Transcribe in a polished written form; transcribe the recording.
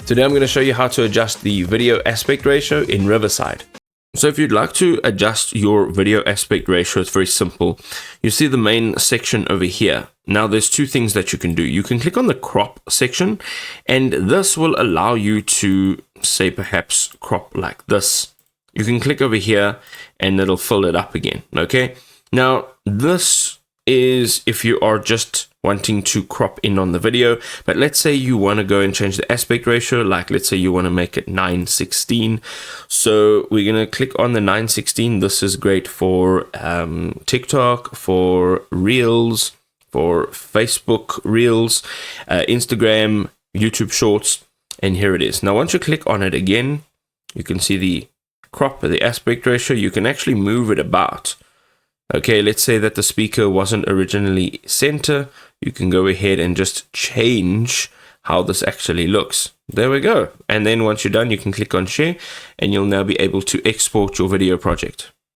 Today I'm going to show you how to adjust the video aspect ratio in Riverside. So if you'd like to adjust your video aspect ratio, it's very simple. You see the main section over here. Now there's two things that you can do. You can click on the crop section, and this will allow you to, say, perhaps crop like this. You can click over here and it'll fill it up again. Okay. Now this is if you are just wanting to crop in on the video, but let's say you want to go and change the aspect ratio, like let's say you want to make it 9:16. So we're going to click on the 9:16. This is great for TikTok, for Reels, for Facebook Reels, Instagram, YouTube Shorts, and here it is. Now once you click on it again, you can see the crop or the aspect ratio. You can actually move it about. Okay, let's say that the speaker wasn't originally center. You can go ahead and just change how this actually looks. There we go. And then once you're done, you can click on share and you'll now be able to export your video project.